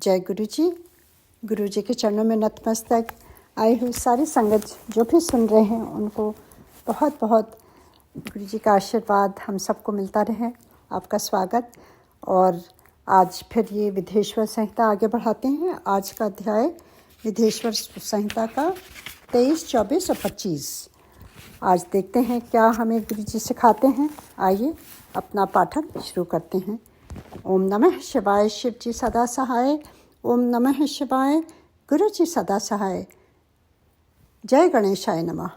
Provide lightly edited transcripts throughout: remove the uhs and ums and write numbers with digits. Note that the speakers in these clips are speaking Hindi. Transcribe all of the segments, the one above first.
जय गुरु जी। गुरु जी के चरणों में नतमस्तक आई हुई सारी संगत जो भी सुन रहे हैं उनको बहुत बहुत गुरु जी का आशीर्वाद हम सबको मिलता रहे। आपका स्वागत। और आज फिर ये विधेश्वर संहिता आगे बढ़ाते हैं। आज का अध्याय विधेश्वर संहिता का 23, 24 और 25। आज देखते हैं क्या हमें गुरु जी सिखाते हैं। आइए अपना पाठन शुरू करते हैं। ओम नमः शिवाय। शिव जी सदा सहाय। ओम नमः शिवाय। गुरु जी सदा सहाय। जय गणेशाय नमः।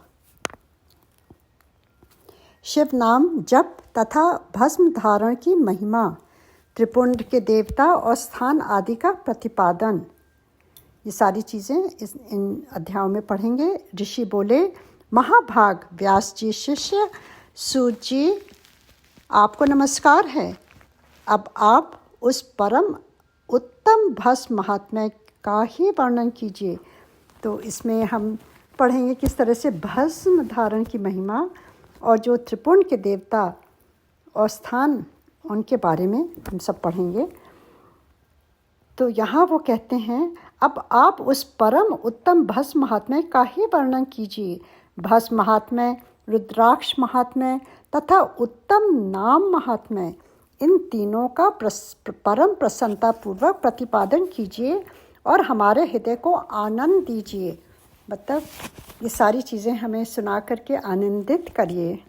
शिव नाम जप तथा भस्म धारण की महिमा, त्रिपुंड के देवता और स्थान आदि का प्रतिपादन, ये सारी चीज़ें इन अध्यायों में पढ़ेंगे। ऋषि बोले, महाभाग व्यास जी शिष्य सूत जी आपको नमस्कार है। अब आप उस परम उत्तम भस्म महात्म्य का ही वर्णन कीजिए। तो इसमें हम पढ़ेंगे किस तरह से भस्म धारण की महिमा और जो त्रिपुंड के देवता और स्थान उनके बारे में हम सब पढ़ेंगे। तो यहाँ वो कहते हैं, अब आप उस परम उत्तम भस्म महात्म्य का ही वर्णन कीजिए। भस्म महात्म्य, रुद्राक्ष महात्म्य तथा उत्तम नाम महात्म्य, इन तीनों का परम प्रसन्नतापूर्वक प्रतिपादन कीजिए और हमारे हृदय को आनंद दीजिए। मतलब ये सारी चीज़ें हमें सुना करके आनंदित करिए।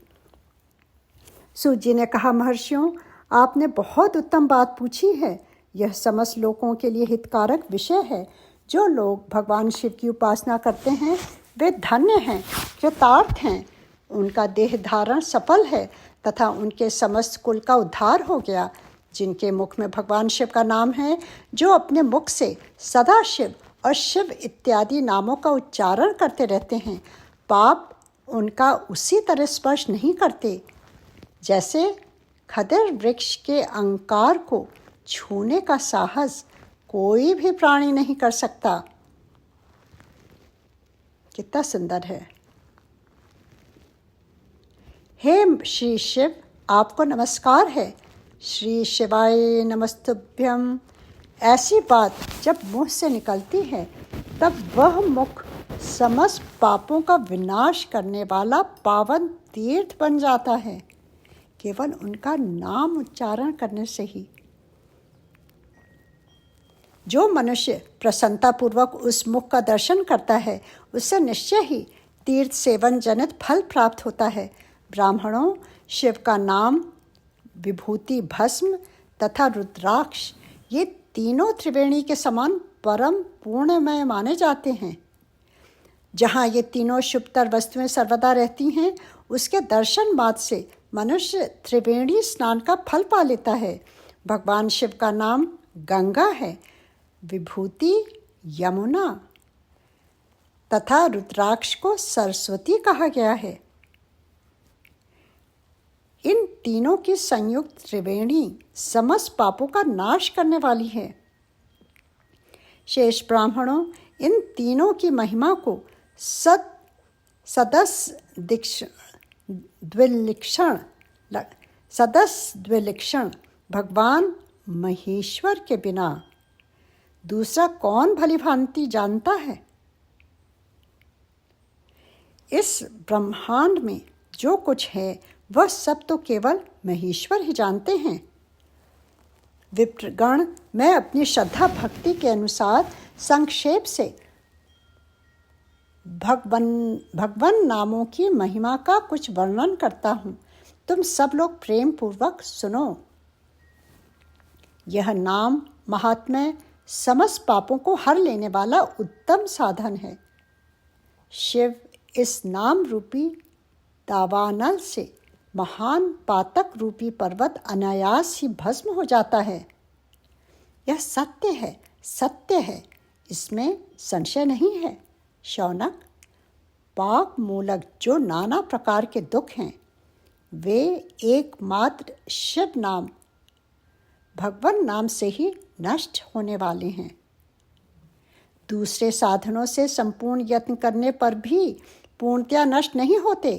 सूत जी ने कहा, महर्षियों आपने बहुत उत्तम बात पूछी है। यह समस्त लोगों के लिए हितकारक विषय है। जो लोग भगवान शिव की उपासना करते हैं वे धन्य हैं, कृतार्थ हैं। उनका देह धारण सफल है तथा उनके समस्त कुल का उद्धार हो गया। जिनके मुख में भगवान शिव का नाम है, जो अपने मुख से सदा शिव और शिव इत्यादि नामों का उच्चारण करते रहते हैं, पाप उनका उसी तरह स्पर्श नहीं करते जैसे खदिर वृक्ष के अंकार को छूने का साहस कोई भी प्राणी नहीं कर सकता। कितना सुंदर है। हे श्री शिव आपको नमस्कार है। श्री शिवाय नमस्तुभ्यम। ऐसी बात जब मुँह से निकलती है तब वह मुख समस्त पापों का विनाश करने वाला पावन तीर्थ बन जाता है, केवल उनका नाम उच्चारण करने से ही। जो मनुष्य प्रसन्नतापूर्वक उस मुख का दर्शन करता है उससे निश्चय ही तीर्थ सेवन जनित फल प्राप्त होता है। ब्राह्मणों, शिव का नाम, विभूति भस्म तथा रुद्राक्ष, ये तीनों त्रिवेणी के समान परम पूर्णमय माने जाते हैं। जहाँ ये तीनों शुभतर वस्तुएं सर्वदा रहती हैं, उसके दर्शन मात्र से मनुष्य त्रिवेणी स्नान का फल पा लेता है। भगवान शिव का नाम गंगा है, विभूति यमुना तथा रुद्राक्ष को सरस्वती कहा गया है। इन तीनों की संयुक्त त्रिवेणी समस्त पापों का नाश करने वाली है। शेष ब्राह्मणों, इन तीनों की महिमा को द्विलक्षण भगवान महेश्वर के बिना दूसरा कौन भली भांति जानता है। इस ब्रह्मांड में जो कुछ है वह सब तो केवल महेश्वर ही जानते हैं। विप्रगण, मैं अपनी श्रद्धा भक्ति के अनुसार संक्षेप से भगवान नामों की महिमा का कुछ वर्णन करता हूँ। तुम सब लोग प्रेम पूर्वक सुनो। यह नाम महात्म्य समस्त पापों को हर लेने वाला उत्तम साधन है। शिव इस नाम रूपी दावानल से महान पातक रूपी पर्वत अनायास ही भस्म हो जाता है। यह सत्य है, सत्य है, इसमें संशय नहीं है। शौनक, पाप मूलक जो नाना प्रकार के दुख हैं, वे एकमात्र शिव नाम, भगवान नाम से ही नष्ट होने वाले हैं। दूसरे साधनों से संपूर्ण यत्न करने पर भी पूर्णतया नष्ट नहीं होते।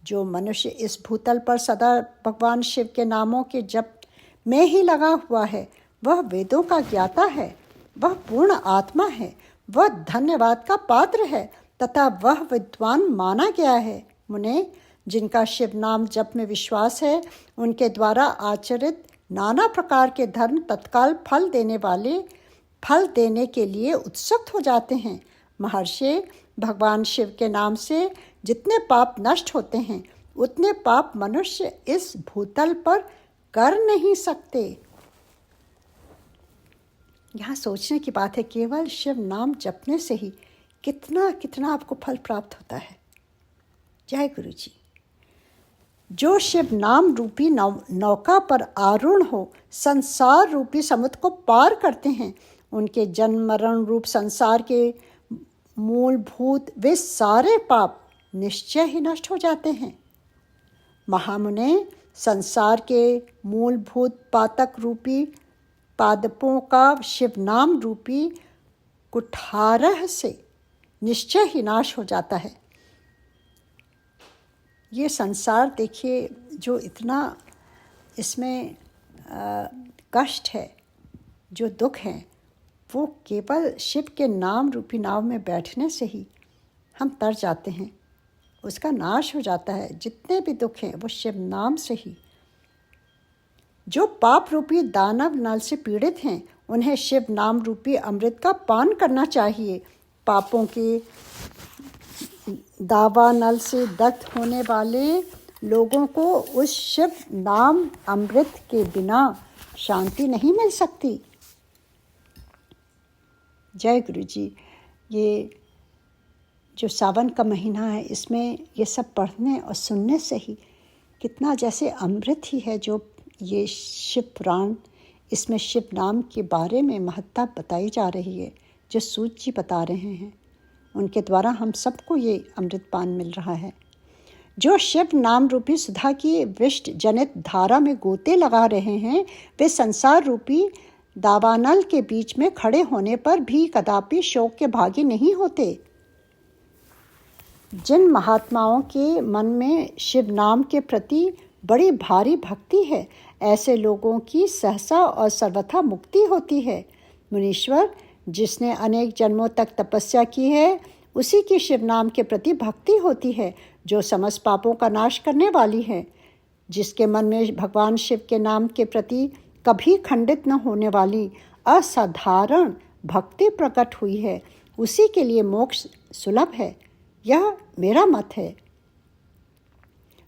जो मनुष्य इस भूतल पर सदा भगवान शिव के नामों के जप में ही लगा हुआ है, वह वेदों का ज्ञाता है। वह पूर्ण आत्मा है, वह धन्यवाद का पात्र है तथा वह विद्वान माना गया है। मुने, जिनका शिव नाम जप में विश्वास है, उनके द्वारा आचरित नाना प्रकार के धर्म तत्काल फल देने के लिए उत्सुक हो जाते हैं। महर्षि, भगवान शिव के नाम से जितने पाप नष्ट होते हैं, उतने पाप मनुष्य इस भूतल पर कर नहीं सकते। यहाँ सोचने की बात है, केवल शिव नाम जपने से ही कितना कितना आपको फल प्राप्त होता है। जय गुरु जी। जो शिव नाम रूपी नौका पर आरूढ़ हो संसार रूपी समुद्र को पार करते हैं, उनके जन्म मरण रूप संसार के मूलभूत वे सारे पाप निश्चय ही नष्ट हो जाते हैं। महामुने, संसार के मूलभूत पातक रूपी पादपों का शिव नाम रूपी कुठारह से निश्चय ही नाश हो जाता है। ये संसार देखिए, जो इतना इसमें कष्ट है, जो दुख है, वो केवल शिव के नाम रूपी नाव में बैठने से ही हम तर जाते हैं, उसका नाश हो जाता है। जितने भी दुख हैं वो शिव नाम से ही। जो पाप रूपी दानव नल से पीड़ित हैं, उन्हें शिव नाम रूपी अमृत का पान करना चाहिए। पापों के दावा नल से दग्ध होने वाले लोगों को उस शिव नाम अमृत के बिना शांति नहीं मिल सकती। जय गुरु जी। ये जो सावन का महीना है, इसमें ये सब पढ़ने और सुनने से ही कितना जैसे अमृत ही है। जो ये शिव पुराण, इसमें शिव नाम के बारे में महत्ता बताई जा रही है, जो सूत जी बता रहे हैं, उनके द्वारा हम सबको ये अमृत पान मिल रहा है। जो शिव नाम रूपी सुधा की विष्ट जनित धारा में गोते लगा रहे हैं, वे संसार रूपी दावानल के बीच में खड़े होने पर भी कदापि शोक के भागी नहीं होते। जिन महात्माओं के मन में शिव नाम के प्रति बड़ी भारी भक्ति है, ऐसे लोगों की सहसा और सर्वथा मुक्ति होती है। मुनीश्वर, जिसने अनेक जन्मों तक तपस्या की है, उसी की शिव नाम के प्रति भक्ति होती है, जो समस्त पापों का नाश करने वाली है। जिसके मन में भगवान शिव के नाम के प्रति कभी खंडित न होने वाली असाधारण भक्ति प्रकट हुई है, उसी के लिए मोक्ष सुलभ है। यह मेरा मत है।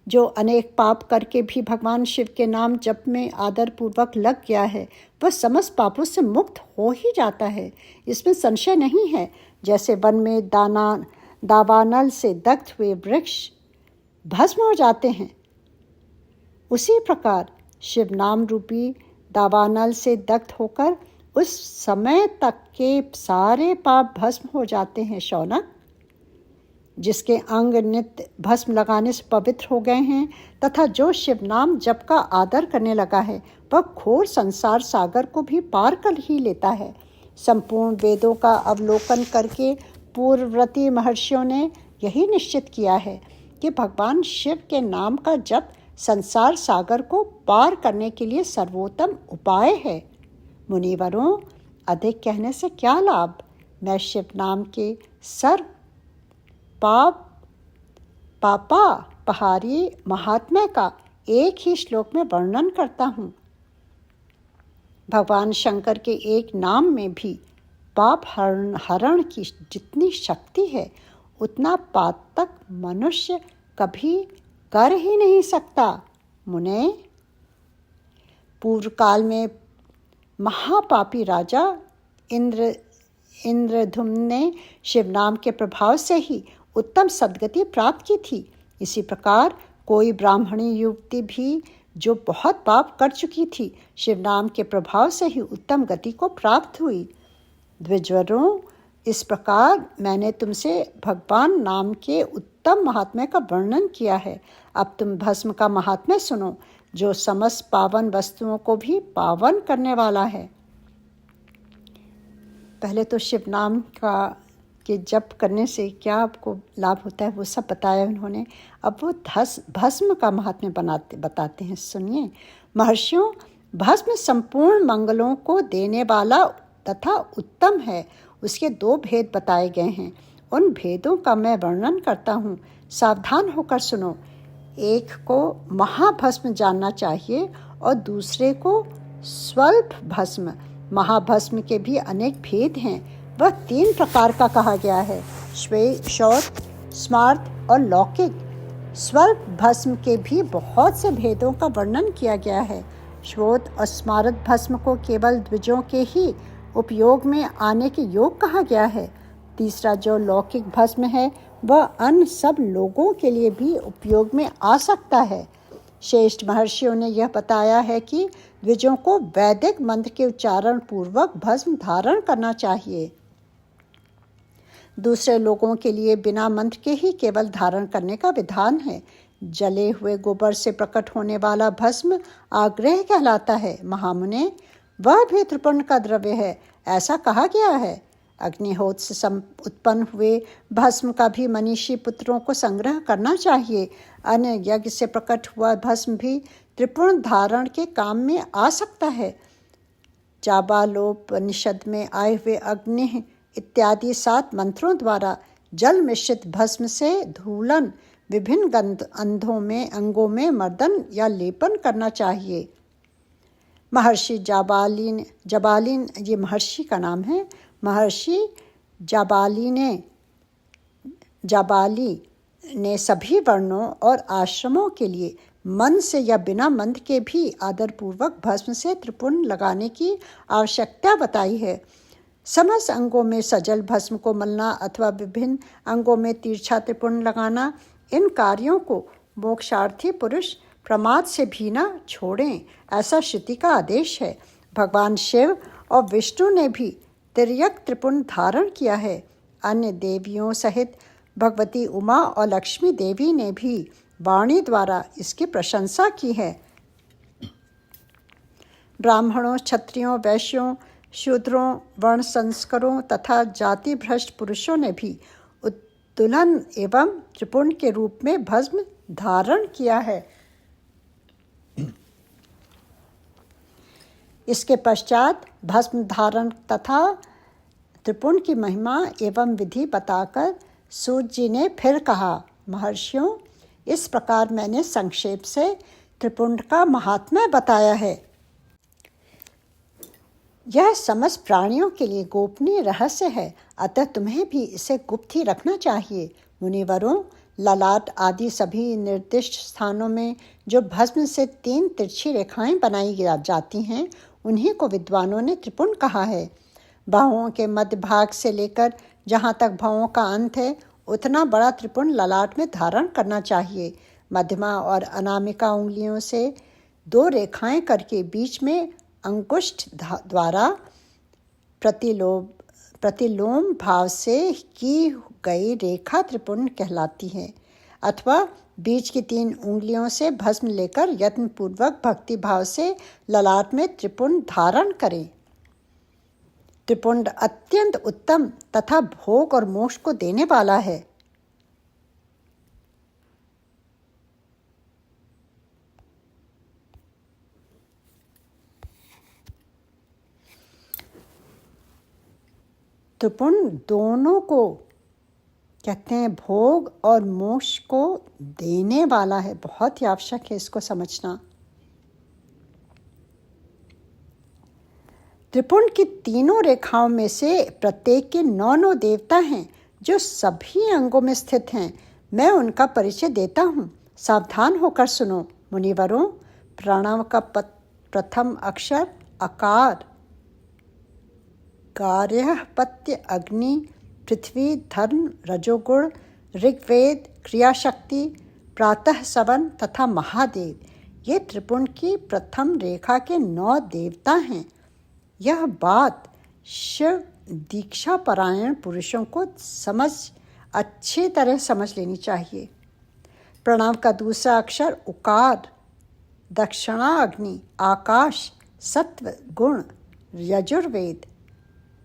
जो अनेक पाप करके भी भगवान शिव के नाम जप में आदरपूर्वक लग गया है, वह समस्त पापों से मुक्त हो ही जाता है, इसमें संशय नहीं है। जैसे वन में दावानल से दग्ध हुए वृक्ष भस्म हो जाते हैं, उसी प्रकार शिव नाम रूपी दावानल से दग्ध होकर उस समय तक के सारे पाप भस्म हो जाते हैं। शौनक, जिसके अंग नित्य भस्म लगाने से पवित्र हो गए हैं तथा जो शिव नाम जप का आदर करने लगा है, वह घोर संसार सागर को भी पार कर ही लेता है। संपूर्ण वेदों का अवलोकन करके पूर्ववर्ती महर्षियों ने यही निश्चित किया है कि भगवान शिव के नाम का जप संसार सागर को पार करने के लिए सर्वोत्तम उपाय है। मुनिवरों, अधिक कहने से क्या लाभ। मैं शिव नाम के सर्व पापा पहारी महात्म्य का एक ही श्लोक में वर्णन करता हूँ। भगवान शंकर के एक नाम में भी पाप हरण की जितनी शक्ति है, उतना पातक मनुष्य कभी कर ही नहीं सकता। मुने, पूर्व काल में महापापी राजा इंद्रधुम्न ने शिव नाम के प्रभाव से ही उत्तम सद्गति प्राप्त की थी। इसी प्रकार कोई ब्राह्मणी युवती भी जो बहुत पाप कर चुकी थी, शिव नाम के प्रभाव से ही उत्तम गति को प्राप्त हुई। द्विजवरों, इस प्रकार मैंने तुमसे भगवान नाम के उत्तम महात्म्य का वर्णन किया है। अब तुम भस्म का महात्म्य सुनो, जो समस्त पावन वस्तुओं को भी पावन करने वाला है। पहले तो शिव नाम के जप करने से क्या आपको लाभ होता है वो सब बताया उन्होंने। अब वो भस्म का महात्म्य बताते हैं। सुनिए। महर्षियों, भस्म संपूर्ण मंगलों को देने वाला तथा उत्तम है, उसके 2 भेद बताए गए हैं। उन भेदों का मैं वर्णन करता हूँ, सावधान होकर सुनो। एक को महाभस्म जानना चाहिए और दूसरे को स्वल्प भस्म। महाभस्म के भी अनेक भेद हैं। वह 3 प्रकार का कहा गया है, श्वेत, स्मार्त और लौकिक। स्वल्प भस्म के भी बहुत से भेदों का वर्णन किया गया है। श्वेत और स्मारत भस्म को केवल द्विजों के ही उपयोग में आने के योग कहा गया है। तीसरा जो लौकिक भस्म है वह अन्य सब लोगों के लिए भी उपयोग में आ सकता है। श्रेष्ठ महर्षियों ने यह बताया है कि द्विजों को वैदिक मंत्र के उच्चारण पूर्वक भस्म धारण करना चाहिए। दूसरे लोगों के लिए बिना मंत्र के ही केवल धारण करने का विधान है। जले हुए गोबर से प्रकट होने वाला भस्म आग्रह कहलाता है। महामुने, वह भी त्रिपुंड का द्रव्य है, ऐसा कहा गया है। अग्निहोत्र से उत्पन्न हुए भस्म का भी मनीषी पुत्रों को संग्रह करना चाहिए। अन्य यज्ञ से प्रकट हुआ भस्म भी त्रिपुंड धारण के काम में आ सकता है। चाबालोपनिषद में आए हुए अग्नि इत्यादि 7 मंत्रों द्वारा जल मिश्रित भस्म से धूलन विभिन्न अंगों में मर्दन या लेपन करना चाहिए। महर्षि जबालिन ये महर्षि का नाम है। महर्षि जाबाली ने सभी वर्णों और आश्रमों के लिए मन से या बिना मंत्र के भी आदरपूर्वक भस्म से त्रिपुंड लगाने की आवश्यकता बताई है। समस्त अंगों में सजल भस्म को मलना अथवा विभिन्न अंगों में तिरछा त्रिपुंड लगाना, इन कार्यों को मोक्षार्थी पुरुष प्रमाद से भी न छोड़ें, ऐसा श्रुति का आदेश है। भगवान शिव और विष्णु ने भी तिर्यक त्रिपुंड धारण किया है। अन्य देवियों सहित भगवती उमा और लक्ष्मी देवी ने भी वाणी द्वारा इसकी प्रशंसा की है। ब्राह्मणों, क्षत्रियों, वैश्यों, शूद्रों, वर्ण संस्करों तथा जाति भ्रष्ट पुरुषों ने भी उत्तुलन एवं त्रिपुंड के रूप में भस्म धारण किया है। इसके पश्चात भस्म धारण तथा त्रिपुंड की महिमा एवं विधि बताकर सूत जी ने फिर कहा, महर्षियों, इस प्रकार मैंने संक्षेप से त्रिपुंड का महात्म्य बताया है। यह समस्त प्राणियों के लिए गोपनीय रहस्य है, अतः तुम्हें भी इसे गुप्त ही रखना चाहिए। मुनिवरों, ललाट आदि सभी निर्दिष्ट स्थानों में जो भस्म से 3 तिरछी रेखाएं बनाई जाती हैं, उन्हीं को विद्वानों ने त्रिपुंड कहा है। बाहुओं के मध्य भाग से लेकर जहाँ तक भवों का अंत है, उतना बड़ा त्रिपुंड ललाट में धारण करना चाहिए। मध्यमा और अनामिका उंगलियों से 2 रेखाएं करके बीच में अंगुष्ठ द्वारा प्रतिलोम भाव से की गई रेखा त्रिपुंड कहलाती है। अथवा बीच की 3 उंगलियों से भस्म लेकर यत्नपूर्वक भक्ति भाव से ललाट में त्रिपुंड धारण करें। त्रिपुंड अत्यंत उत्तम तथा भोग और मोक्ष को देने वाला है। त्रिपुंड दोनों को कहते हैं, भोग और मोक्ष को देने वाला है। बहुत ही आवश्यक है इसको समझना। त्रिपुंड की 3 रेखाओं में से प्रत्येक के 9 देवता हैं जो सभी अंगों में स्थित हैं। मैं उनका परिचय देता हूँ, सावधान होकर सुनो। मुनिवरों, प्रणव का प्रथम अक्षर अकार, गार्हपत्य अग्नि, पृथ्वी धर्म रजोगुण, ऋग्वेद क्रियाशक्ति, प्रातः सवन तथा महादेव, ये त्रिपुंड की प्रथम रेखा के 9 देवता हैं। यह बात शिव दीक्षा परायण पुरुषों को अच्छी तरह समझ लेनी चाहिए। प्रणव का दूसरा अक्षर उकार, दक्षिणाग्नि, आकाश, सत्व गुण, यजुर्वेद,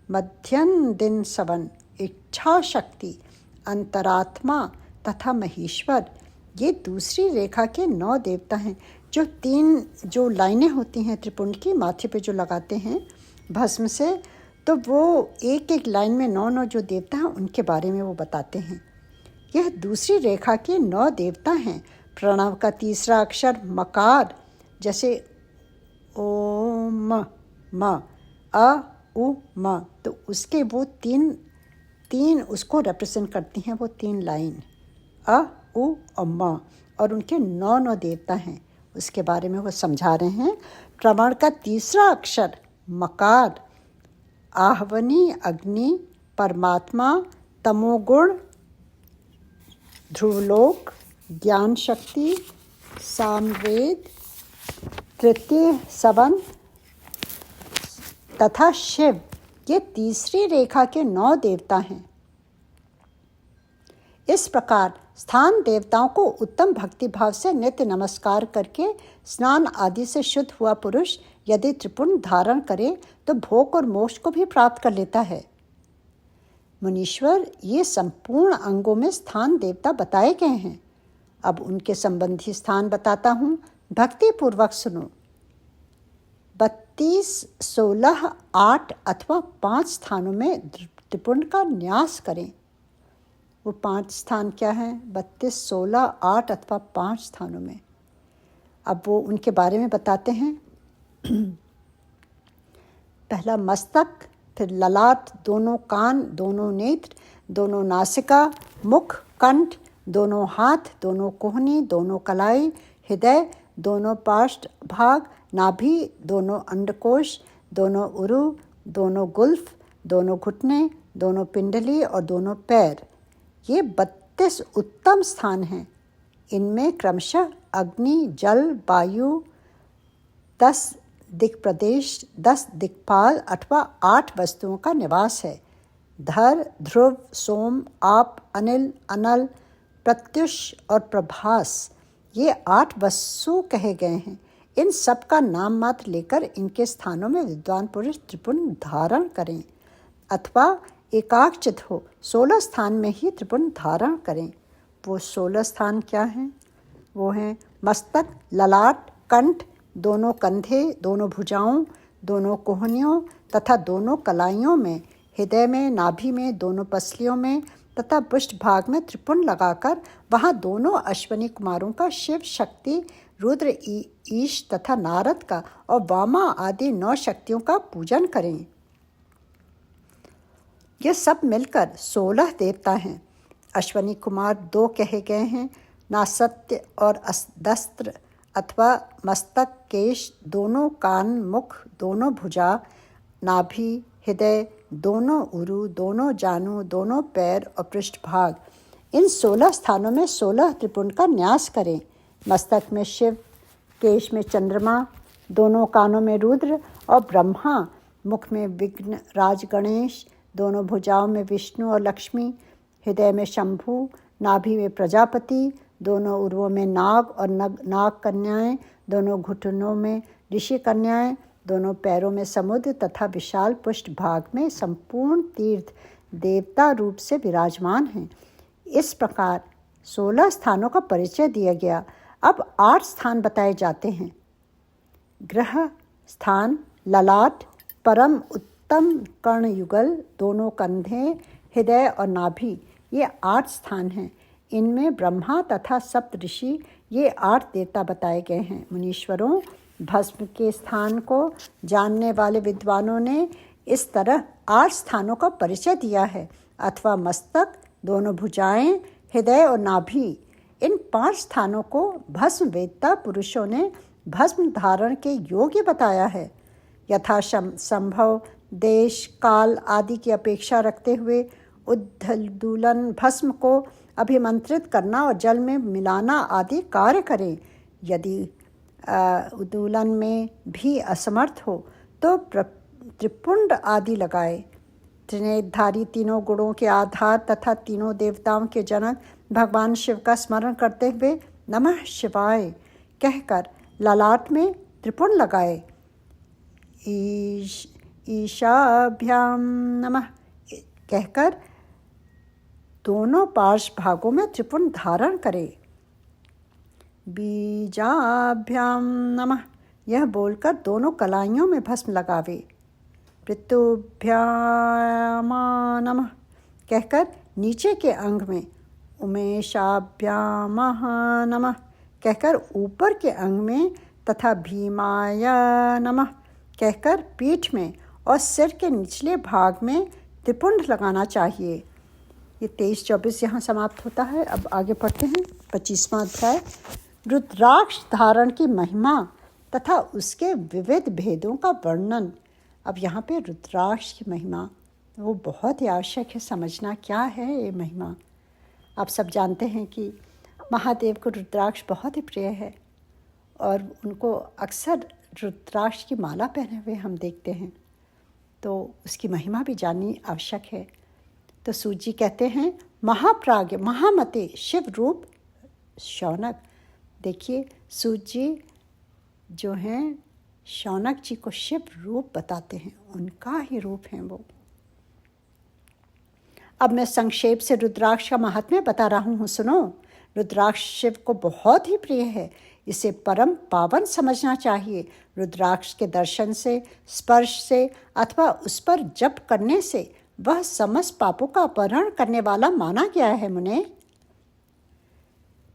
मध्यम दिन सवन, इच्छा शक्ति, अंतरात्मा तथा महेश्वर, ये दूसरी रेखा के 9 देवता हैं। जो 3 लाइनें होती हैं त्रिपुंड की माथे पे जो लगाते हैं भस्म से, तो वो एक एक लाइन में 9 जो देवता हैं उनके बारे में वो बताते हैं। यह दूसरी रेखा के 9 देवता हैं। प्रणव का तीसरा अक्षर मकार, जैसे ओम म, अ उ म, तो उसके वो तीन उसको रिप्रेजेंट करती हैं, वो 3 लाइन अ उ और म, और उनके 9 देवता हैं, उसके बारे में वो समझा रहे हैं। प्रमाण का तीसरा अक्षर मकार, आहवनी अग्नि, परमात्मा, तमोगुण, ध्रुवलोक, ज्ञान शक्ति, सामवेद, तृतीय सवन तथा शिव, ये तीसरी रेखा के 9 देवता हैं। इस प्रकार स्थान देवताओं को उत्तम भक्तिभाव से नित्य नमस्कार करके स्नान आदि से शुद्ध हुआ पुरुष यदि त्रिपुंड धारण करे तो भोग और मोक्ष को भी प्राप्त कर लेता है। मुनीश्वर, ये संपूर्ण अंगों में स्थान देवता बताए गए हैं। अब उनके संबंधी स्थान बताता हूँ, भक्ति पूर्वक सुनो। 32, 16, 8 अथवा 5 स्थानों में त्रिपुंड का न्यास करें। वो 5 स्थान क्या हैं? 32, 16, 8 अथवा 5 स्थानों में। अब वो उनके बारे में बताते हैं। पहला मस्तक, फिर ललाट, दोनों कान, दोनों नेत्र, दोनों नासिका, मुख, कंठ, दोनों हाथ, दोनों कोहनी, दोनों कलाई, हृदय, दोनों पार्श्व भाग, नाभि, दोनों अंडकोश, दोनों उरु, दोनों गुल्फ, दोनों घुटने, दोनों पिंडली और दोनों पैर। ये 32 उत्तम स्थान हैं। इनमें क्रमशः अग्नि, जल, वायु, 10 दिक्प्रदेश, 10 दिक्पाल अथवा 8 वस्तुओं का निवास है। धर, ध्रुव, सोम, आप, अनिल, अनल, प्रत्युष और प्रभास, ये 8 वस्तु कहे गए हैं। इन सब का नाम मात्र लेकर इनके स्थानों में विद्वान पुरुष त्रिपुंड धारण करें अथवा एकाग्रचित हो 16 स्थान में ही त्रिपुंड धारण करें। वो 16 स्थान क्या हैं? वो हैं मस्तक, ललाट, कंठ, दोनों कंधे, दोनों भुजाओं, दोनों कोहनियों तथा दोनों कलाइयों में, हृदय में, नाभि में, दोनों पसलियों में तथा पृष्ठ भाग में त्रिपुंड लगाकर वहाँ दोनों अश्वनी कुमारों का शिव, शक्ति, रुद्र, ईश तथा नारद का और वामा आदि 9 शक्तियों का पूजन करें। ये सब मिलकर 16 देवता हैं। अश्वनी कुमार 2 कहे गए हैं, नासत्य और दस्त्र अथवा मस्तक, केश, दोनों कान, मुख, दोनों भुजा, नाभि, हृदय, दोनों उरु, दोनों जानु, दोनों पैर और पृष्ठभाग। इन 16 स्थानों में 16 त्रिपुंड का न्यास करें। मस्तक में शिव, केश में चंद्रमा, दोनों कानों में रुद्र और ब्रह्मा, मुख में विघ्न राज गणेश, दोनों भुजाओं में विष्णु और लक्ष्मी, हृदय में शंभु, नाभि में प्रजापति, दोनों उर्वों में नाग और नाग कन्याएं, दोनों घुटनों में ऋषि कन्याएं, दोनों पैरों में समुद्र तथा विशाल पुष्ट भाग में संपूर्ण तीर्थ देवता रूप से विराजमान हैं। इस प्रकार 16 स्थानों का परिचय दिया गया। अब 8 स्थान बताए जाते हैं। ग्रह स्थान, ललाट, परम उत्तम कर्णयुगल, दोनों कंधे, हृदय और नाभि, ये 8 स्थान हैं। इनमें ब्रह्मा तथा सप्त ऋषि, ये 8 देवता बताए गए हैं। मुनीश्वरों, भस्म के स्थान को जानने वाले विद्वानों ने इस तरह 8 स्थानों का परिचय दिया है, अथवा मस्तक, दोनों भुजाएं, हृदय और नाभि। इन 5 स्थानों को भस्म वेदता पुरुषों ने भस्म धारण के योग्य बताया है। यथा संभव देश, काल आदि की अपेक्षा रखते हुए उद्धूलन भस्म को अभिमंत्रित करना और जल में मिलाना आदि कार्य करें। यदि उद्धूलन में भी असमर्थ हो तो त्रिपुंड आदि लगाए। त्रिनेत्रधारी, तीनों गुणों के आधार तथा तीनों देवताओं के जनक भगवान शिव का स्मरण करते हुए नमः शिवाय कहकर ललाट में त्रिपुंड लगाए। ईशाभ्याम नमः कहकर दोनों पार्श्व भागों में त्रिपुंड धारण करे। बीजाभ्याम नमः यह बोलकर दोनों कलाइयों में भस्म लगावे। पृतुभ्यामा नमः कहकर नीचे के अंग में उमेशाभ्यामः नमः कहकर ऊपर के अंग में तथा भीमाय नमः कहकर पीठ में और सिर के निचले भाग में त्रिपुंड लगाना चाहिए। ये 23-24 यहाँ समाप्त होता है। अब आगे पढ़ते हैं 25वां अध्याय। रुद्राक्ष धारण की महिमा तथा उसके विविध भेदों का वर्णन। अब यहाँ पे रुद्राक्ष की महिमा वो बहुत ही आवश्यक है समझना, क्या है ये महिमा। आप सब जानते हैं कि महादेव को रुद्राक्ष बहुत ही प्रिय है और उनको अक्सर रुद्राक्ष की माला पहने हुए हम देखते हैं, तो उसकी महिमा भी जाननी आवश्यक है। तो सूत जी कहते हैं, महाप्राज्ञ महामते शिव रूप शौनक। देखिए सूत जी जो हैं शौनक जी को शिव रूप बताते हैं, उनका ही रूप है वो। अब मैं संक्षेप से रुद्राक्ष का महात्म्य बता रहा हूँ, सुनो। रुद्राक्ष शिव को बहुत ही प्रिय है, इसे परम पावन समझना चाहिए। रुद्राक्ष के दर्शन से, स्पर्श से अथवा उस पर जप करने से वह समस्त पापों का अपहरण करने वाला माना गया है मुने।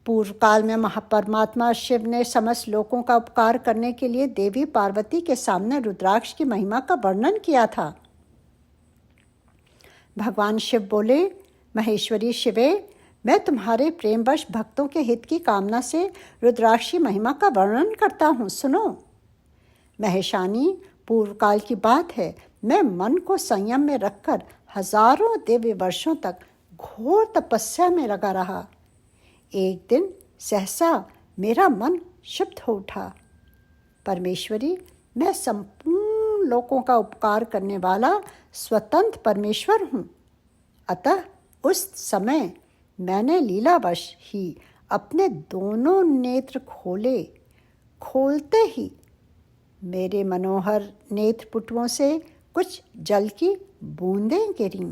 पूर्व काल में महापरमात्मा शिव ने समस्त लोगों का उपकार करने के लिए देवी पार्वती के सामने रुद्राक्ष की महिमा का वर्णन किया था। भगवान शिव बोले, महेश्वरी शिवे, मैं तुम्हारे प्रेमवश भक्तों के हित की कामना से रुद्राक्ष की महिमा का वर्णन करता हूँ, सुनो। महेशानी, पूर्व काल की बात है, मैं मन को संयम में रखकर हजारों दिव्य वर्षों तक घोर तपस्या में लगा रहा। एक दिन सहसा मेरा मन क्षुब्ध हो उठा। परमेश्वरी, मैं संपूर्ण लोगों का उपकार करने वाला स्वतंत्र परमेश्वर हूँ। अतः उस समय मैंने लीलावश ही अपने दोनों नेत्र खोले। खोलते ही मेरे मनोहर नेत्रपुटुओं से कुछ जल की बूंदें गिरीं।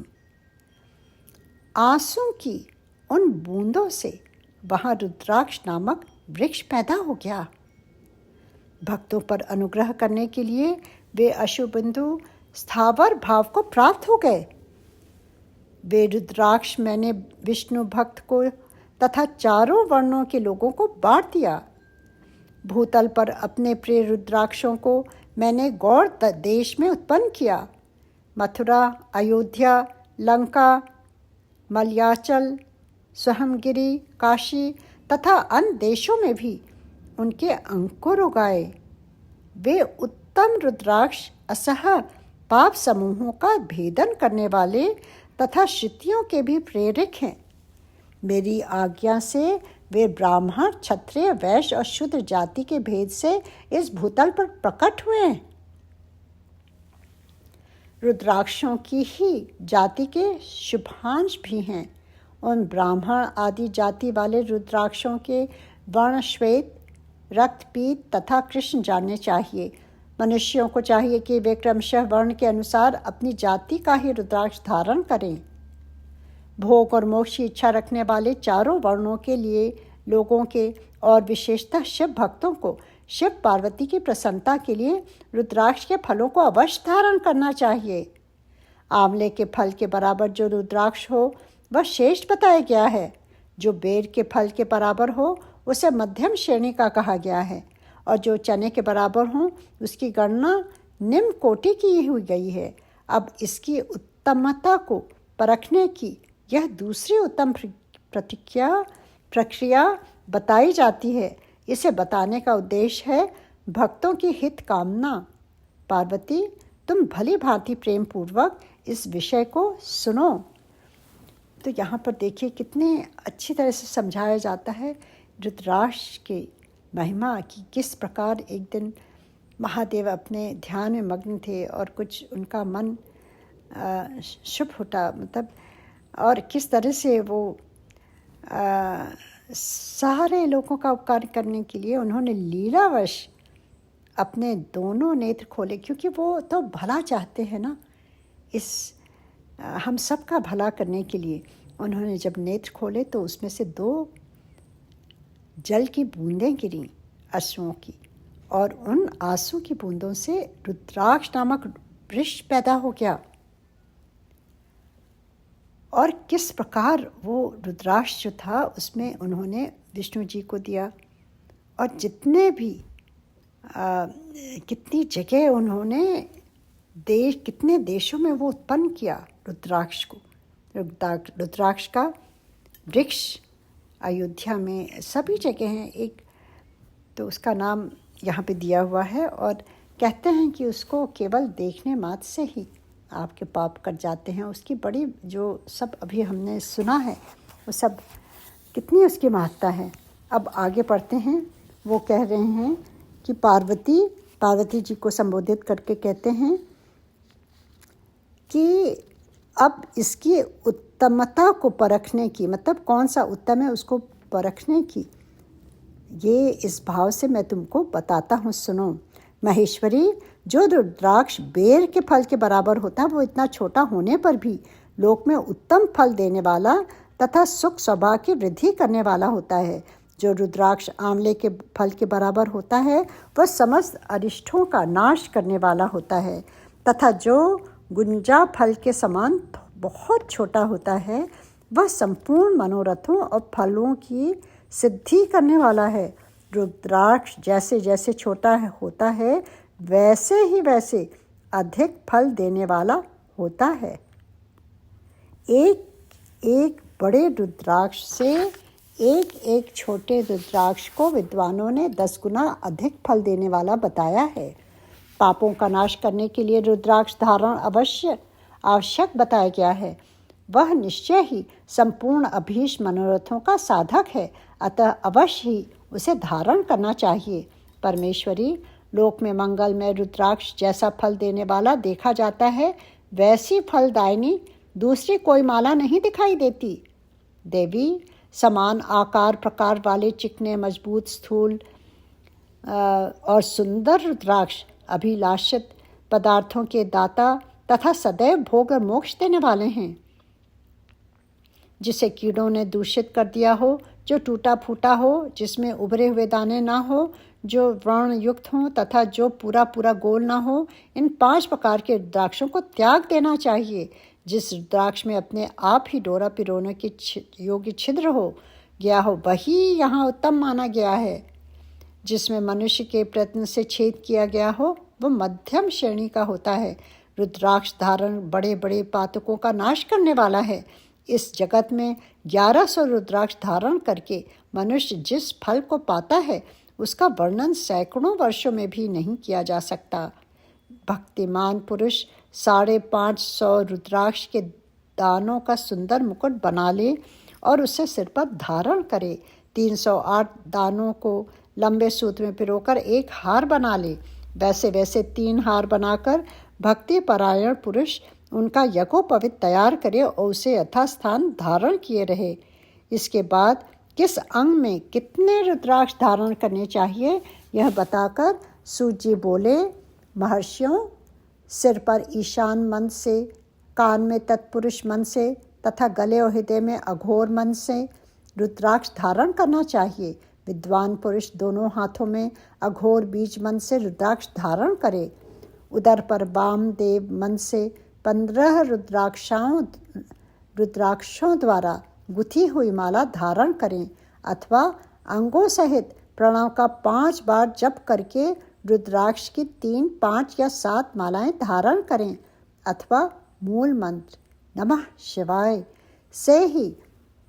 आंसू की उन बूंदों से वहाँ रुद्राक्ष नामक वृक्ष पैदा हो गया। भक्तों पर अनुग्रह करने के लिए वे अशुबिंदु स्थावर भाव को प्राप्त हो गए। वे रुद्राक्ष मैंने विष्णु भक्त को तथा चारों वर्णों के लोगों को बांट दिया। भूतल पर अपने प्रिय रुद्राक्षों को मैंने गौड़ देश में उत्पन्न किया। मथुरा, अयोध्या, लंका, मलयाचल, स्वहमगिरी, काशी तथा अन्य देशों में भी उनके अंकुर उगाए। वे उत्तम रुद्राक्ष असह पाप समूहों का भेदन करने वाले तथा श्रुतियों के भी प्रेरक हैं। मेरी आज्ञा से वे ब्राह्मण, क्षत्रिय, वैश्य और शूद्र जाति के भेद से इस भूतल पर प्रकट हुए हैं। रुद्राक्षों की ही जाति के शुभांश भी हैं। उन ब्राह्मण आदि जाति वाले रुद्राक्षों के वर्ण श्वेत, रक्तपीत तथा कृष्ण जानने चाहिए। मनुष्यों को चाहिए कि वे क्रमशः वर्ण के अनुसार अपनी जाति का ही रुद्राक्ष धारण करें। भोग और मोक्ष की इच्छा रखने वाले चारों वर्णों के लिए लोगों के और विशेषतः शिव भक्तों को शिव पार्वती की प्रसन्नता के लिए रुद्राक्ष के फलों को अवश्य धारण करना चाहिए। आंवले के फल के बराबर जो रुद्राक्ष हो वह श्रेष्ठ बताया गया है। जो बेर के फल के बराबर हो उसे मध्यम श्रेणी का कहा गया है, और जो चने के बराबर हो उसकी गणना निम्न कोटि की हुई गई है। अब इसकी उत्तमता को परखने की यह दूसरी उत्तम प्रक्रिया बताई जाती है। इसे बताने का उद्देश्य है भक्तों की हित कामना। पार्वती, तुम भली भांति प्रेम पूर्वक इस विषय को सुनो। तो यहाँ पर देखिए कितने अच्छी तरह से समझाया जाता है रुद्राक्ष की महिमा की। किस प्रकार एक दिन महादेव अपने ध्यान में मग्न थे और कुछ उनका मन शुभ उठा, मतलब, और किस तरह से वो सारे लोगों का उपकार करने के लिए उन्होंने लीलावश अपने दोनों नेत्र खोले, क्योंकि वो तो भला चाहते हैं ना, इस हम सब का भला करने के लिए उन्होंने जब नेत्र खोले तो उसमें से 2 जल की बूंदें गिरीं आंसुओं की, और उन आंसू की बूंदों से रुद्राक्ष नामक वृक्ष पैदा हो गया। और किस प्रकार वो रुद्राक्ष जो था उसमें उन्होंने विष्णु जी को दिया, और जितने भी कितनी जगह उन्होंने कितने देशों में वो उत्पन्न किया रुद्राक्ष को। रुद्राक्ष का वृक्ष अयोध्या में सभी जगह हैं एक, तो उसका नाम यहाँ पे दिया हुआ है। और कहते हैं कि उसको केवल देखने मात्र से ही आपके पाप कट जाते हैं। उसकी बड़ी जो सब अभी हमने सुना है वो सब कितनी उसकी महत्ता है। अब आगे पढ़ते हैं। वो कह रहे हैं कि पार्वती जी को संबोधित करके कहते हैं कि अब इसकी उत्तमता को परखने की, मतलब कौन सा उत्तम है उसको परखने की, ये इस भाव से मैं तुमको बताता हूँ, सुनो। महेश्वरी, जो रुद्राक्ष बेर के फल के बराबर होता है, वो इतना छोटा होने पर भी लोक में उत्तम फल देने वाला तथा सुख स्वभाव की वृद्धि करने वाला होता है। जो रुद्राक्ष आंवले के फल के बराबर होता है वह समस्त अरिष्टों का नाश करने वाला होता है, तथा जो गुंजा फल के समान बहुत छोटा होता है वह संपूर्ण मनोरथों और फलों की सिद्धि करने वाला है। रुद्राक्ष जैसे जैसे छोटा होता है वैसे ही वैसे अधिक फल देने वाला होता है। एक एक बड़े रुद्राक्ष से एक एक छोटे रुद्राक्ष को विद्वानों ने 10 गुना अधिक फल देने वाला बताया है। पापों का नाश करने के लिए रुद्राक्ष धारण आवश्यक बताया गया है। वह निश्चय ही संपूर्ण अभीष्ट मनोरथों का साधक है, अतः अवश्य ही उसे धारण करना चाहिए। परमेश्वरी, लोक में मंगल में रुद्राक्ष जैसा फल देने वाला देखा जाता है, वैसी फलदायिनी दूसरी कोई माला नहीं दिखाई देती। देवी, समान आकार प्रकार वाले चिकने मजबूत स्थूल और सुंदर रुद्राक्ष अभिलाषित पदार्थों के दाता तथा सदैव भोग और मोक्ष देने वाले हैं। जिसे कीड़ों ने दूषित कर दिया हो, जो टूटा फूटा हो, जिसमें उभरे हुए दाने ना हो, जो व्रण युक्त हो तथा जो पूरा पूरा गोल ना हो, इन 5 प्रकार के रुद्राक्षों को त्याग देना चाहिए। जिस रुद्राक्ष में अपने आप ही डोरा पिरोने के योग्य छिद्र हो गया हो, वही यहाँ उत्तम माना गया है। जिसमें मनुष्य के प्रयत्न से छेद किया गया हो, वह मध्यम श्रेणी का होता है। रुद्राक्ष धारण बड़े बड़े पातकों का नाश करने वाला है। इस जगत में 1100 रुद्राक्ष धारण करके मनुष्य जिस फल को पाता है उसका वर्णन सैकड़ों वर्षों में भी नहीं किया जा सकता। भक्तिमान पुरुष 550 रुद्राक्ष के दानों का सुंदर मुकुट बना ले और उसे सिर पर धारण करे। 308 दानों को लंबे सूत्र में पिरोकर एक हार बना ले। वैसे वैसे 3 हार बनाकर भक्ति परायण पुरुष उनका यज्ञोपवीत तैयार करे और उसे यथास्थान धारण किए रहे। इसके बाद किस अंग में कितने रुद्राक्ष धारण करने चाहिए यह बताकर सूत जी बोले, महर्षियों, सिर पर ईशान मन से, कान में तत्पुरुष मन से तथा गले और हृदय में अघोर मन से रुद्राक्ष धारण करना चाहिए। विद्वान पुरुष दोनों हाथों में अघोर बीज मन से रुद्राक्ष धारण करे। उदर पर वामदेव मन से 15 रुद्राक्षों द्वारा गुथी हुई माला धारण करें, अथवा अंगों सहित प्रणव का 5 बार जप करके रुद्राक्ष की 3, 5 या 7 मालाएं धारण करें, अथवा मूल मंत्र नमः शिवाय से ही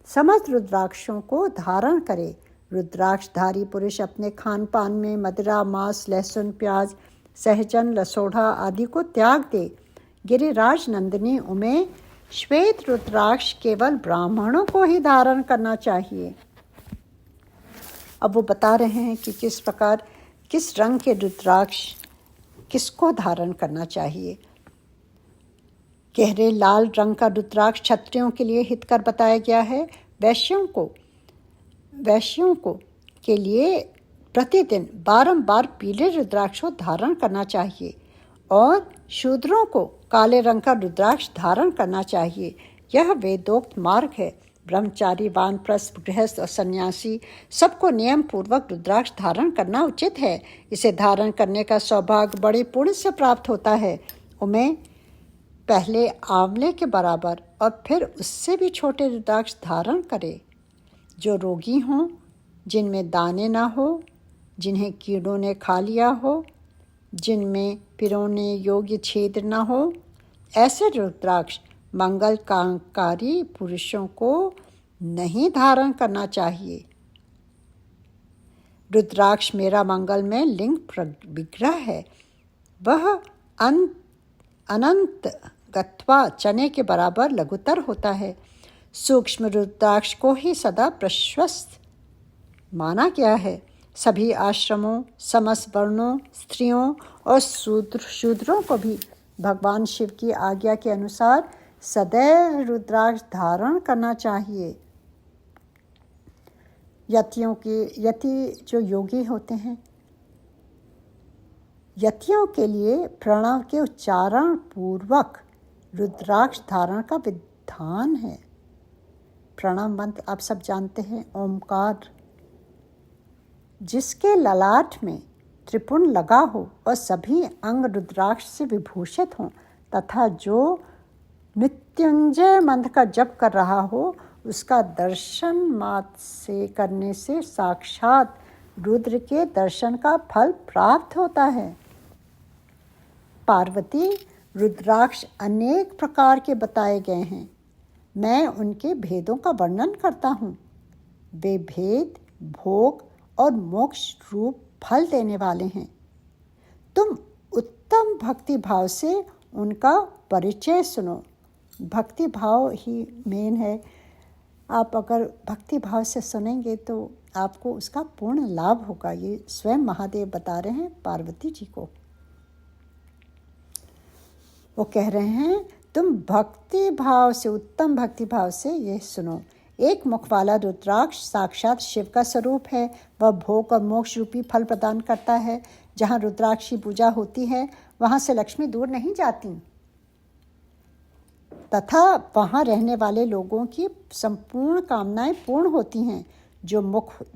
समस्त रुद्राक्षों को धारण करें। रुद्राक्षधारी पुरुष अपने खान पान में मदिरा, मांस, लहसुन, प्याज, सहजन, लसोढ़ा आदि को त्याग दे। गिरिराज नंदिनी उमे, श्वेत रुद्राक्ष केवल ब्राह्मणों को ही धारण करना चाहिए। अब वो बता रहे हैं कि किस प्रकार किस रंग के रुद्राक्ष किसको धारण करना चाहिए। गहरे लाल रंग का रुद्राक्ष क्षत्रियों के लिए हितकर बताया गया है। वैश्यों को के लिए प्रतिदिन बारंबार पीले रुद्राक्ष को धारण करना चाहिए और शूद्रों को काले रंग का रुद्राक्ष धारण करना चाहिए। यह वेदोक्त मार्ग है। ब्रह्मचारी, वानप्रस्थ, गृहस्थ और सन्यासी सबको नियम पूर्वक रुद्राक्ष धारण करना उचित है। इसे धारण करने का सौभाग्य बड़े पुण्य से प्राप्त होता है। उन्हें पहले आंवले के बराबर और फिर उससे भी छोटे रुद्राक्ष धारण करे। जो रोगी हों, जिनमें दाने ना हो, जिन्हें कीड़ों ने खा लिया हो, जिनमें पिरोने योग्य छेद न हो, ऐसे रुद्राक्ष मंगलकारी पुरुषों को नहीं धारण करना चाहिए। रुद्राक्ष मेरा मंगल में लिंग विग्रह है। वह अनंत गत्वा चने के बराबर लघुतर होता है। सूक्ष्म रुद्राक्ष को ही सदा प्रशस्त माना गया है। सभी आश्रमों, समस्त वर्णों, स्त्रियों और शूद्रों को भी भगवान शिव की आज्ञा के अनुसार सदैव रुद्राक्ष धारण करना चाहिए। यति जो योगी होते हैं, यतियों के लिए प्रणव के उच्चारण पूर्वक रुद्राक्ष धारण का विधान है। प्रणव मंत्र आप सब जानते हैं, ओमकार। जिसके ललाट में त्रिपुंड लगा हो और सभी अंग रुद्राक्ष से विभूषित हों तथा जो मृत्युंजय मंत्र का जप कर रहा हो, उसका दर्शन मात्र से करने से साक्षात रुद्र के दर्शन का फल प्राप्त होता है। पार्वती रुद्राक्ष अनेक प्रकार के बताए गए हैं। मैं उनके भेदों का वर्णन करता हूँ। वे भेद भोग और मोक्ष रूप फल देने वाले हैं। तुम उत्तम भक्ति भाव से उनका परिचय सुनो। भक्ति भाव ही मेन है। आप अगर भक्ति भाव से सुनेंगे तो आपको उसका पूर्ण लाभ होगा। ये स्वयं महादेव बता रहे हैं पार्वती जी को। वो कह रहे हैं, तुम भक्ति भाव से, उत्तम भक्ति भाव से ये सुनो। एक मुख वाला रुद्राक्ष साक्षात शिव का स्वरूप है। वह भोग और मोक्ष रूपी फल प्रदान करता है। जहाँ रुद्राक्ष की पूजा होती है, वहाँ से लक्ष्मी दूर नहीं जाती तथा वहाँ रहने वाले लोगों की संपूर्ण कामनाएं पूर्ण होती हैं। जो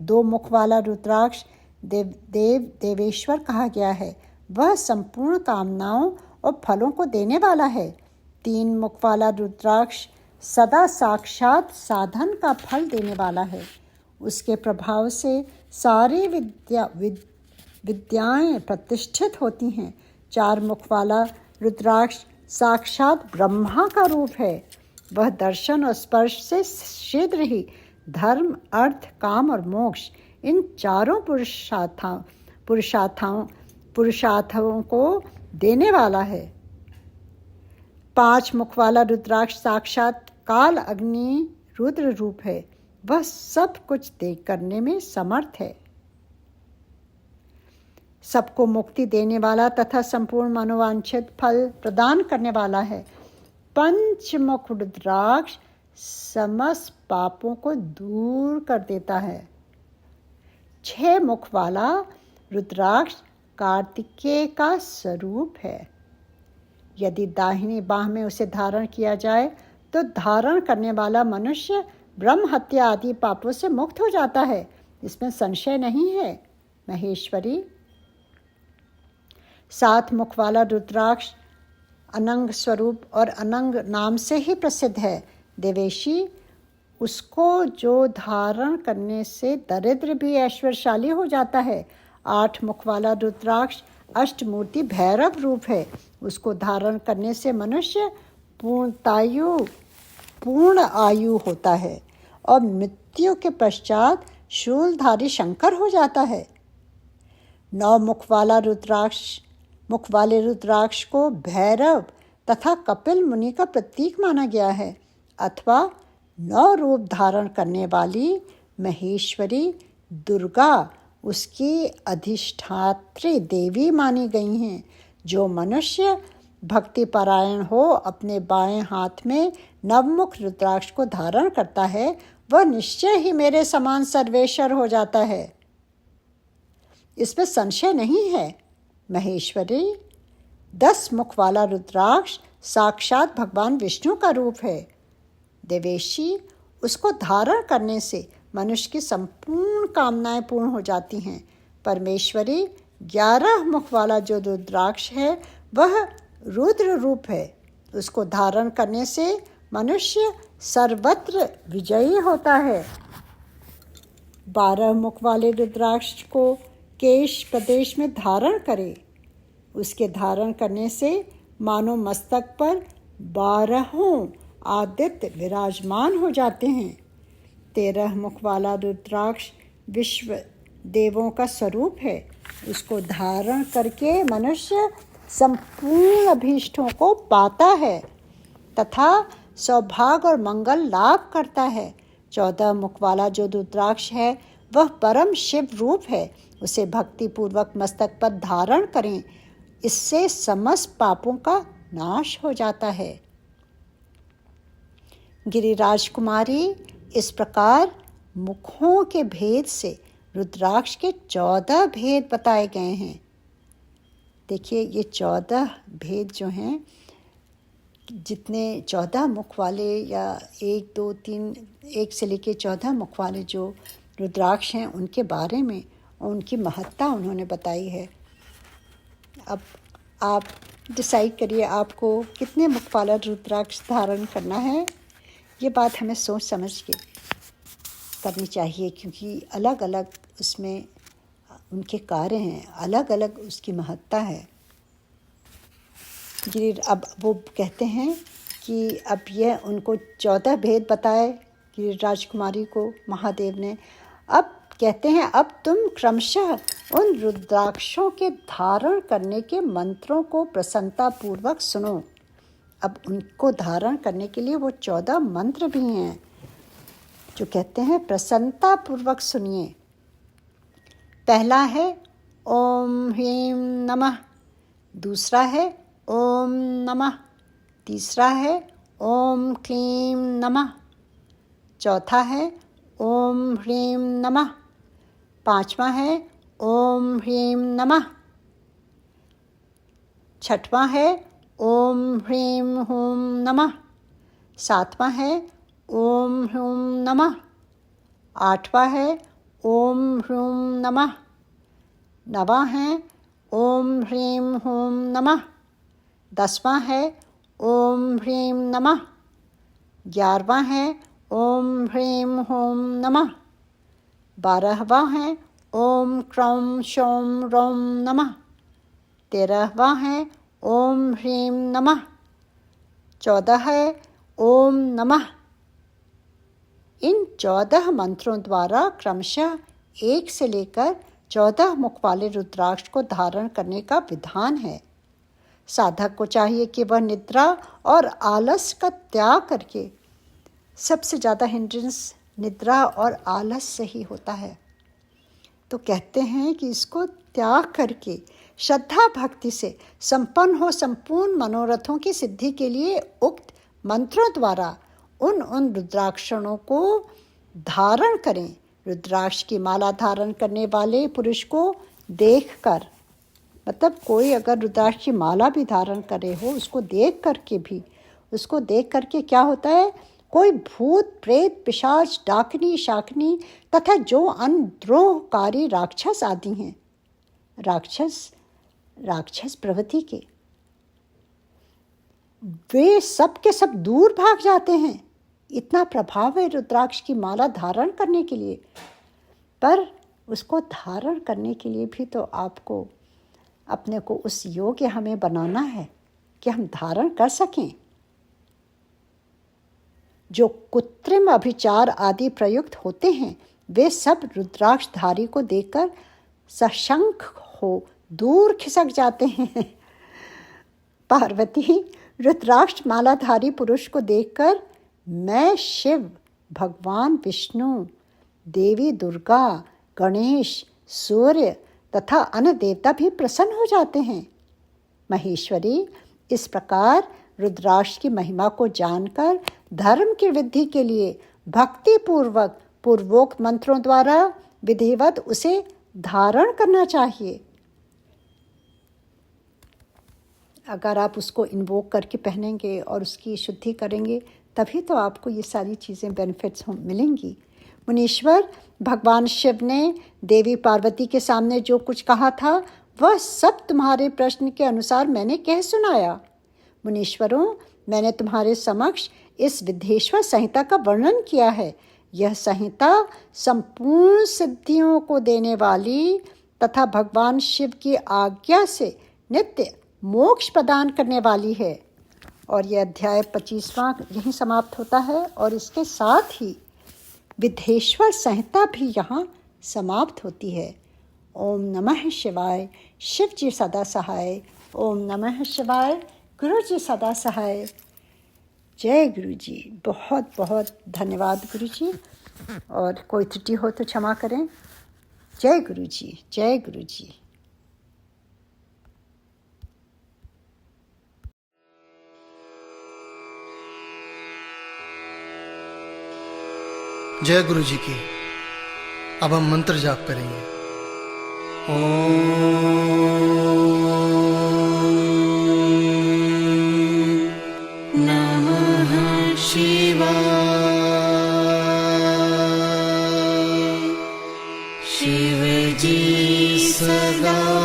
दो मुख वाला रुद्राक्ष देवेश्वर कहा गया है, वह संपूर्ण कामनाओं और फलों को देने वाला है। 3 मुख वाला रुद्राक्ष सदा साक्षात साधन का फल देने वाला है। उसके प्रभाव से सारी विद्याएं प्रतिष्ठित होती हैं। 4 मुख वाला रुद्राक्ष साक्षात ब्रह्मा का रूप है। वह दर्शन और स्पर्श से शीघ्र ही धर्म, अर्थ, काम और मोक्ष, इन चारों पुरुषार्थों को देने वाला है। 5 मुख वाला रुद्राक्ष साक्षात काल अग्नि रुद्र रूप है। वह सब कुछ करने में समर्थ है। सबको मुक्ति देने वाला तथा संपूर्ण मनोवांछित फल प्रदान करने वाला है। 5 मुख रुद्राक्ष समस्त पापों को दूर कर देता है। 6 मुख वाला रुद्राक्ष कार्तिकेय का स्वरूप है। यदि दाहिनी बाह में उसे धारण किया जाए तो धारण करने वाला मनुष्य ब्रह्म हत्या आदि पापों से मुक्त हो जाता है। इसमें संशय नहीं है। महेश्वरी 7 मुख वाला रुद्राक्ष अनंग स्वरूप और अनंग नाम से ही प्रसिद्ध है। देवेशी, उसको जो धारण करने से दरिद्र भी ऐश्वर्यशाली हो जाता है। 8 मुख वाला रुद्राक्ष अष्टमूर्ति भैरव रूप है। उसको धारण करने से मनुष्य पूर्ण आयु होता है और मृत्यु के पश्चात शूलधारी शंकर हो जाता है। 9 मुख वाले रुद्राक्ष को भैरव तथा कपिल मुनि का प्रतीक माना गया है, अथवा 9 रूप धारण करने वाली महेश्वरी दुर्गा उसकी अधिष्ठात्री देवी मानी गई हैं। जो मनुष्य भक्ति परायण हो अपने बाएं हाथ में नवमुख रुद्राक्ष को धारण करता है, वह निश्चय ही मेरे समान सर्वेश्वर हो जाता है। इसमें संशय नहीं है। महेश्वरी 10 मुख वाला रुद्राक्ष साक्षात भगवान विष्णु का रूप है। देवेशी, उसको धारण करने से मनुष्य की संपूर्ण कामनाएं पूर्ण हो जाती हैं। परमेश्वरी 11 मुख वाला जो रुद्राक्ष है, वह रुद्र रूप है। उसको धारण करने से मनुष्य सर्वत्र विजयी होता है। 12 मुख वाले रुद्राक्ष को केश प्रदेश में धारण करे। उसके धारण करने से मानो मस्तक पर 12 आदित्य विराजमान हो जाते हैं। 13 मुख वाला रुद्राक्ष विश्व देवों का स्वरूप है। उसको धारण करके मनुष्य संपूर्ण अभीष्टों को पाता है तथा सौभाग्य और मंगल लाभ करता है। 14 मुख वाला जो रुद्राक्ष है वह परम शिव रूप है। उसे भक्ति पूर्वक मस्तक पर धारण करें, इससे समस्त पापों का नाश हो जाता है। गिरिराज कुमारी, इस प्रकार मुखों के भेद से रुद्राक्ष के 14 भेद बताए गए हैं। देखिए, ये 14 भेद जो हैं, जितने 14 मुख वाले या 1, 2, 3, 1 से लेके 14 मुख वाले जो रुद्राक्ष हैं, उनके बारे में और उनकी महत्ता उन्होंने बताई है। अब आप डिसाइड करिए आपको कितने मुख वाला रुद्राक्ष धारण करना है। ये बात हमें सोच समझ के करनी चाहिए, क्योंकि अलग अलग उसमें उनके कार्य हैं, अलग अलग उसकी महत्ता है। अब वो कहते हैं कि अब ये उनको 14 भेद बताए गिरिराज कुमारी को महादेव ने। अब कहते हैं, अब तुम क्रमशः उन रुद्राक्षों के धारण करने के मंत्रों को प्रसन्नतापूर्वक सुनो। अब उनको धारण करने के लिए वो 14 मंत्र भी हैं जो कहते हैं प्रसन्नतापूर्वक सुनिए। पहला है ओम ह्रीं नमः, दूसरा है ओम नमः, तीसरा है ओम क्लीं नमः, चौथा है ओम ह्रीं नमः, पांचवा है ओम ह्रीं नमः, छठवां है ओम ह्रीं हूं नमः, सातवां है ओम ह्रूं नमः, आठवां है ओम ह्रूं नमः, नवां है ओम ह्रीं हूं नमः, 10वां है ओम ह्रीं नमः, 11वां है ओम ह्रीं हूं नमः, 12वां है ओम क्रौं शौं रौं नमः, 13वां है ओम ह्रीं नमः, 14 है ओम नमः। इन 14 मंत्रों द्वारा क्रमशः 1 से लेकर 14 मुख वाले रुद्राक्ष को धारण करने का विधान है। साधक को चाहिए कि वह निद्रा और आलस का त्याग करके, सबसे ज़्यादा हिंड्रेंस निद्रा और आलस से ही होता है, तो कहते हैं कि इसको त्याग करके श्रद्धा भक्ति से संपन्न हो संपूर्ण मनोरथों की सिद्धि के लिए उक्त मंत्रों द्वारा उन रुद्राक्षणों को धारण करें। रुद्राक्ष की माला धारण करने वाले पुरुष को देखकर, मतलब कोई अगर रुद्राक्ष की माला भी धारण करे हो, उसको देख करके क्या होता है, कोई भूत प्रेत पिशाच डाकनी शाकनी तथा जो अनद्रोहकारी राक्षस आदि हैं, राक्षस प्रवृत्ति के, वे सब के सब दूर भाग जाते हैं। इतना प्रभाव है रुद्राक्ष की माला धारण करने के लिए। पर उसको धारण करने के लिए भी तो आपको अपने को उस योग्य हमें बनाना है कि हम धारण कर सकें। जो कृत्रिम अभिचार आदि प्रयुक्त होते हैं, वे सब रुद्राक्षधारी को देखकर सशंक हो दूर खिसक जाते हैं। पार्वती रुद्राक्ष मालाधारी पुरुष को देखकर मैं शिव, भगवान विष्णु, देवी दुर्गा, गणेश, सूर्य तथा अन्य देवता भी प्रसन्न हो जाते हैं। महेश्वरी, इस प्रकार रुद्राक्ष की महिमा को जानकर धर्म की वृद्धि के लिए भक्ति पूर्वक पूर्वोक्त मंत्रों द्वारा विधिवत उसे धारण करना चाहिए। अगर आप उसको इन्वोक करके पहनेंगे और उसकी शुद्धि करेंगे, तभी तो आपको ये सारी चीज़ें बेनिफिट्स मिलेंगी। मुनीश्वर, भगवान शिव ने देवी पार्वती के सामने जो कुछ कहा था, वह सब तुम्हारे प्रश्न के अनुसार मैंने कह सुनाया। मुनीश्वरों, मैंने तुम्हारे समक्ष इस विद्धेश्वर संहिता का वर्णन किया है। यह संहिता संपूर्ण सिद्धियों को देने वाली तथा भगवान शिव की आज्ञा से नित्य मोक्ष प्रदान करने वाली है। और यह अध्याय 25वां यहीं समाप्त होता है और इसके साथ ही विद्धेश्वर संहिता भी यहाँ समाप्त होती है। ओम नमः शिवाय। शिव जी सदा सहाय। ओम नमः शिवाय। गुरु जी सदा सहाय। जय गुरु जी। बहुत बहुत धन्यवाद गुरु जी, और कोई त्रुटि हो तो क्षमा करें। जय गुरु जी। जय गुरु जी। जय गुरु जी की। अब हम मंत्र जाप करेंगे। नमः शिवाय। शिव जी सदा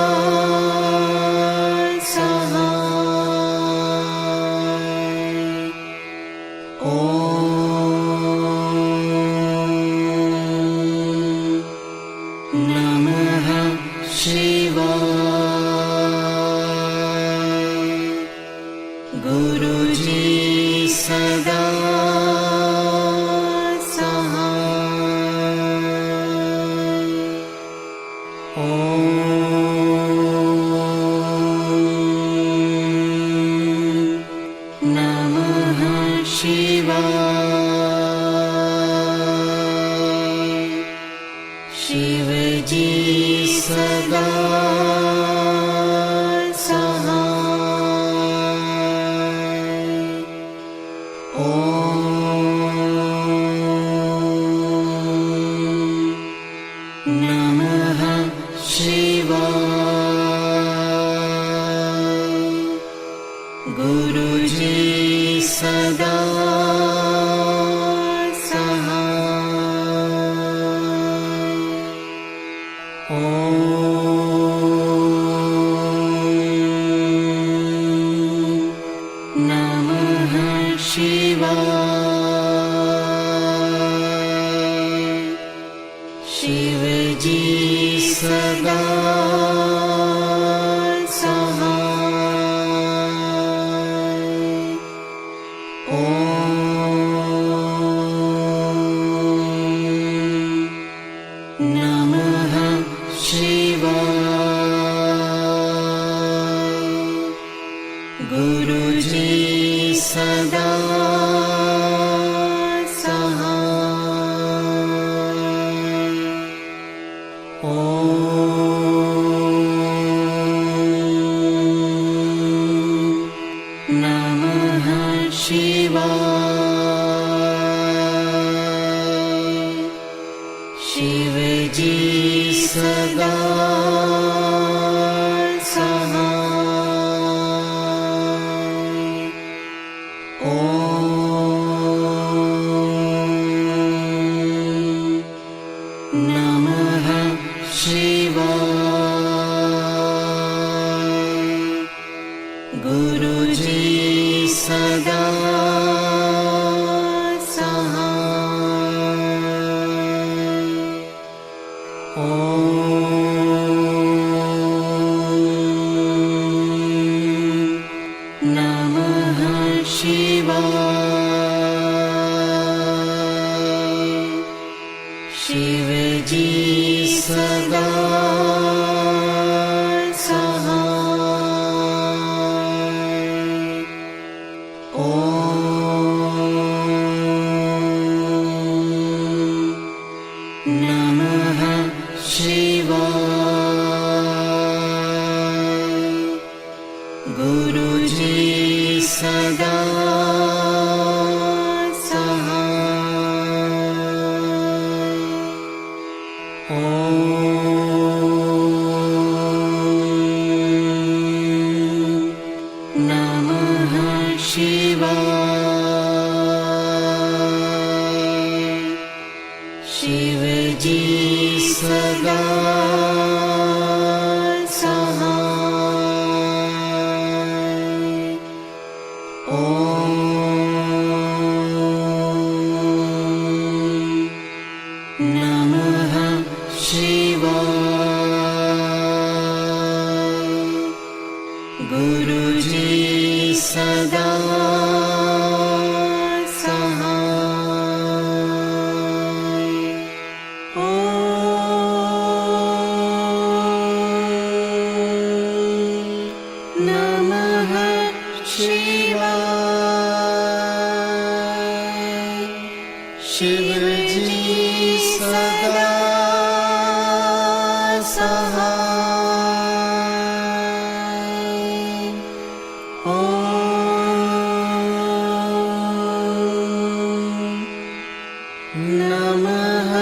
शिव जी सदा सहाय। ओम नमः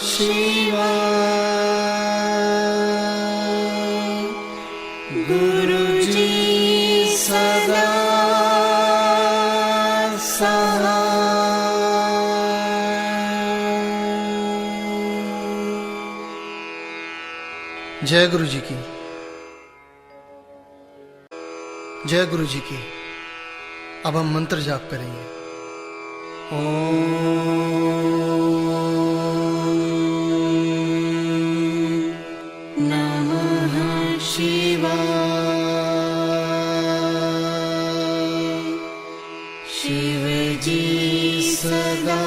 शिवाय। गुरु जी सदा जय गुरु जी की। जय गुरु जी की। अब हम मंत्र जाप करेंगे। ओम नमः शिवाय। शिव जी सदा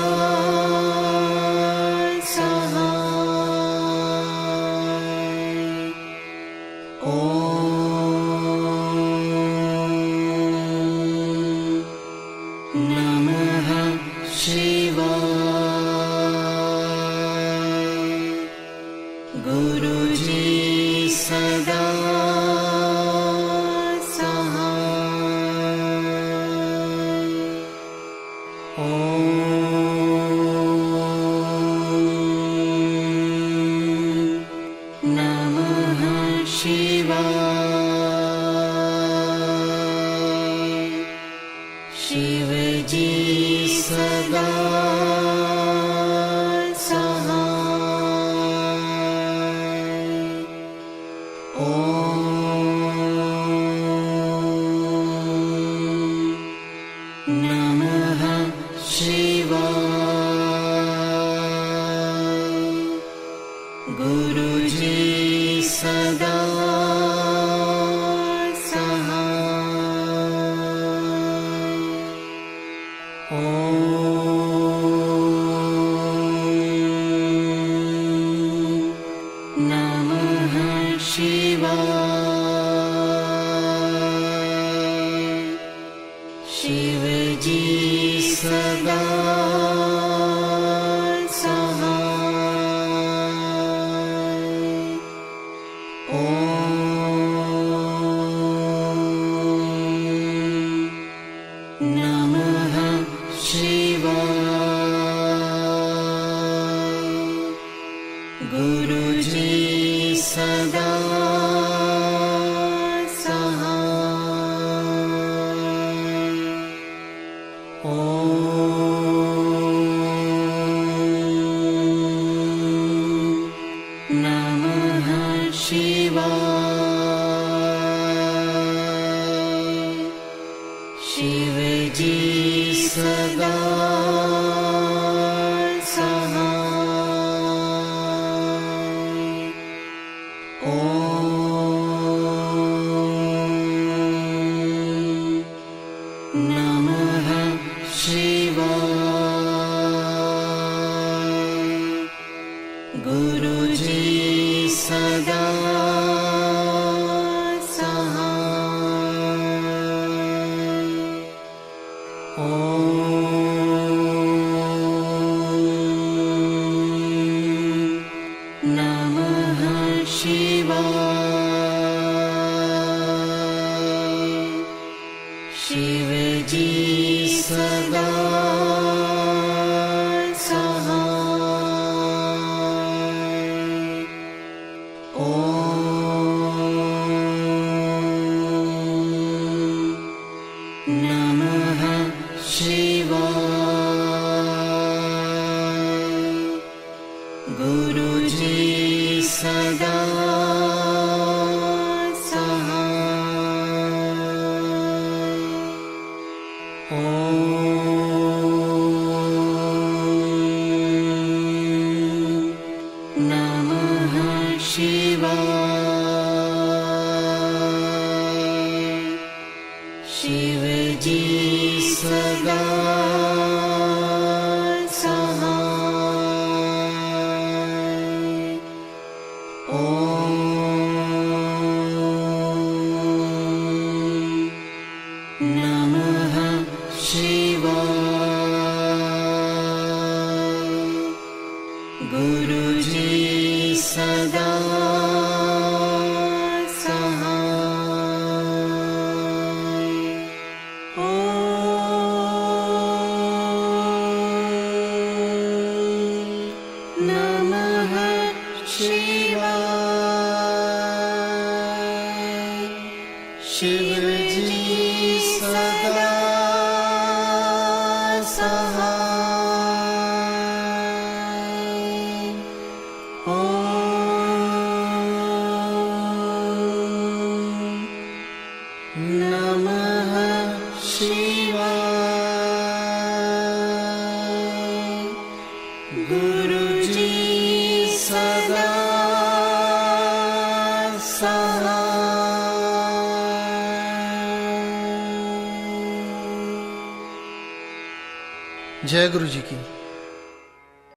शिव जी सदा सहाय। ओम नमः शिवाय। गुरु जी सदा शिव जी सदा सहाय। ओम नमः शिवाय। गुरु जी सदा शिव जी सदा सहाय। ओम नमः शिवाय। गुरु जी सदा शिव जी सदा सहाय। ओम नमः शिवाय। गुरु जी सदा शिव जी सदा सहाय। गुरु जी सदा सहाय। ओम नमः शिवाय। शिव जी सदा सहाय। ओम नमः शिवाय। गुरु जी सदा सहाय। जय गुरु जी की।